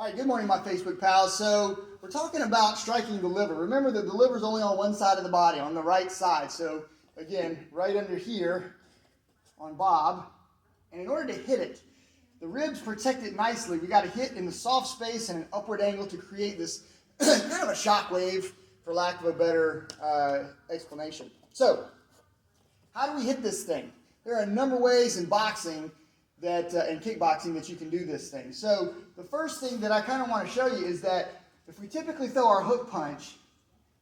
All right, good morning, my Facebook pals. So we're talking about striking the liver. Remember that the liver is only on one side of the body, on the right side. So again, right under here on Bob. And in order to hit it, the ribs protect it nicely. We got to hit in the soft space and an upward angle to create this kind of a shock wave, for lack of a better explanation. So how do we hit this thing? There are a number of ways in boxing that in kickboxing that you can do this thing. So the first thing that I kind of want to show you is that if we typically throw our hook punch,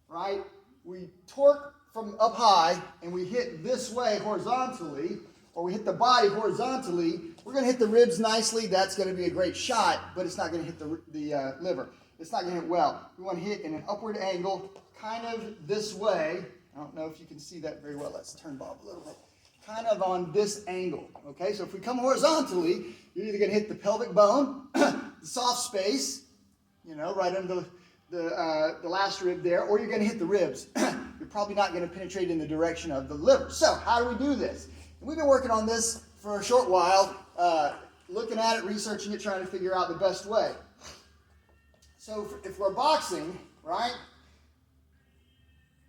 right, we torque from up high and we hit this way horizontally, or we hit the body horizontally, we're going to hit the ribs nicely. That's going to be a great shot, but it's not going to hit the liver. It's not going to hit well. We want to hit in an upward angle, kind of this way. I don't know if you can see that very well. Let's turn Bob a little bit. Kind of on this angle, okay? So if we come horizontally, you're either going to hit the pelvic bone, the soft space, you know, right under the last rib there, or you're going to hit the ribs. You're probably not going to penetrate in the direction of the liver. So how do we do this? And we've been working on this for a short while, looking at it, researching it, trying to figure out the best way. So if we're boxing, right,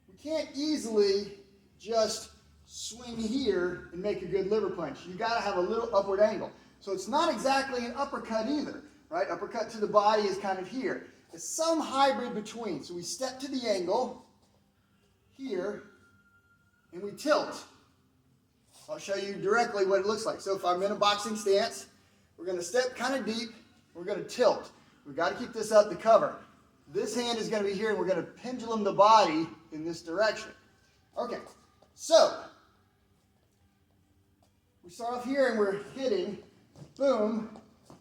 we can't easily just swing here and make a good liver punch. You got to have a little upward angle. So it's not exactly an uppercut either, right? Uppercut to the body is kind of here. It's some hybrid between. So we step to the angle here and we tilt. I'll show you directly what it looks like. So if I'm in a boxing stance, we're going to step kind of deep. We're going to tilt. We've got to keep this up to cover. This hand is going to be here and we're going to pendulum the body in this direction. Okay, so we start off here and we're hitting boom,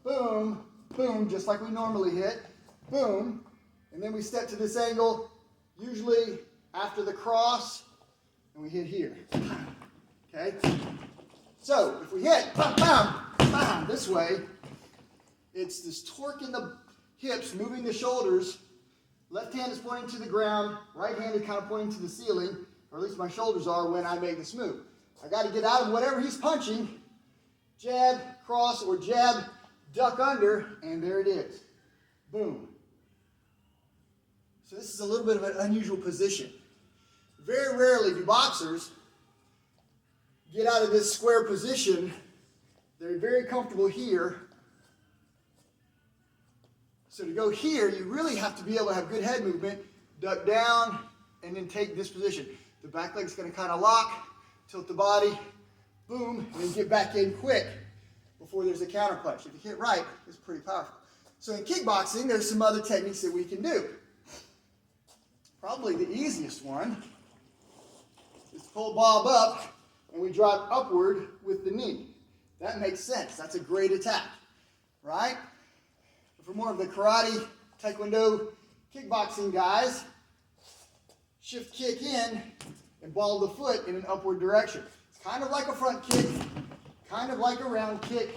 boom, boom, just like we normally hit, boom, and then we step to this angle, usually after the cross, and we hit here. Okay? So if we hit bam, bam, bam, this way, it's this torque in the hips, moving the shoulders. Left hand is pointing to the ground, right hand is kind of pointing to the ceiling, or at least my shoulders are when I make this move. I got to get out of whatever he's punching, jab, cross, or jab, duck under, and there it is. Boom. So this is a little bit of an unusual position. Very rarely do boxers get out of this square position. They're very comfortable here. So to go here, you really have to be able to have good head movement, duck down, and then take this position. The back leg's going to kind of lock, tilt the body, boom, and then get back in quick before there's a counter punch. If you hit right, it's pretty powerful. So in kickboxing, there's some other techniques that we can do. Probably the easiest one is to pull Bob up and we drive upward with the knee. That makes sense. That's a great attack, right? But for more of the karate, taekwondo, kickboxing guys, shift kick in and ball the foot in an upward direction. It's kind of like a front kick, kind of like a round kick.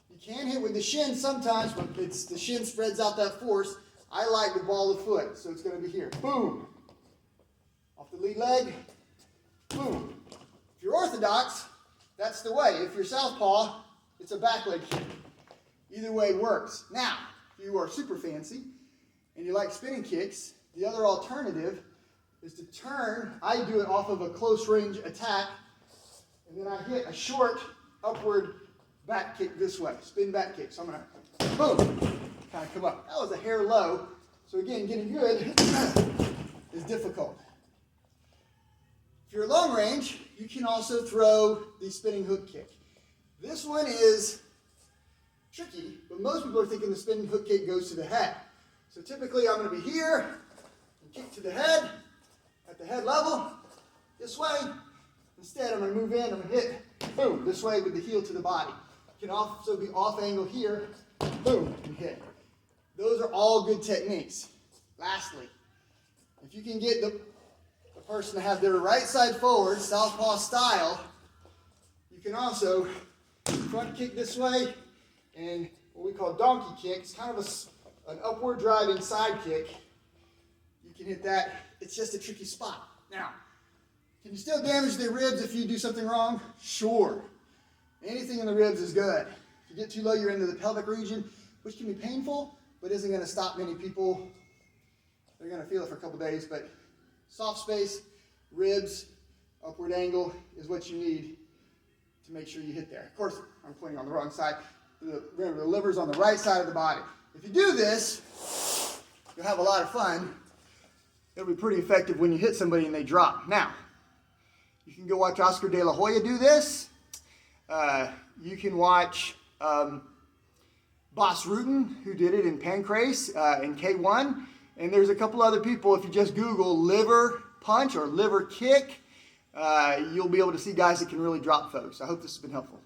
You can hit with the shin sometimes, but the shin spreads out that force. I like to ball the foot, so it's going to be here. Boom. Off the lead leg. Boom. If you're orthodox, that's the way. If you're southpaw, it's a back leg kick. Either way works. Now, if you are super fancy and you like spinning kicks, the other alternative is to turn. I do it off of a close range attack, and then I hit a short upward back kick this way, spin back kick. So I'm going to, boom, kind of come up. That was a hair low. So again, getting good is difficult. If you're long range, you can also throw the spinning hook kick. This one is tricky, but most people are thinking the spinning hook kick goes to the head. So typically I'm going to be here and kick to the head, at the head level, this way. Instead, I'm going to move in, I'm going to hit, boom, this way with the heel to the body. You can also be off angle here, boom, and hit. Those are all good techniques. Lastly, if you can get the person to have their right side forward, southpaw style, you can also front kick this way, and what we call donkey kick. It's kind of an upward driving side kick. You can hit that. It's just a tricky spot. Now, can you still damage the ribs if you do something wrong? Sure. Anything in the ribs is good. If you get too low, you're into the pelvic region, which can be painful, but isn't going to stop many people. They're going to feel it for a couple days, but soft space, ribs, upward angle is what you need to make sure you hit there. Of course, I'm pointing on the wrong side. Remember, the liver's on the right side of the body. If you do this, you'll have a lot of fun. It'll be pretty effective when you hit somebody and they drop. Now, you can go watch Oscar De La Hoya do this. You can watch Boss Rutan, who did it in Pancrase in K1. And there's a couple other people, if you just Google liver punch or liver kick, you'll be able to see guys that can really drop folks. I hope this has been helpful.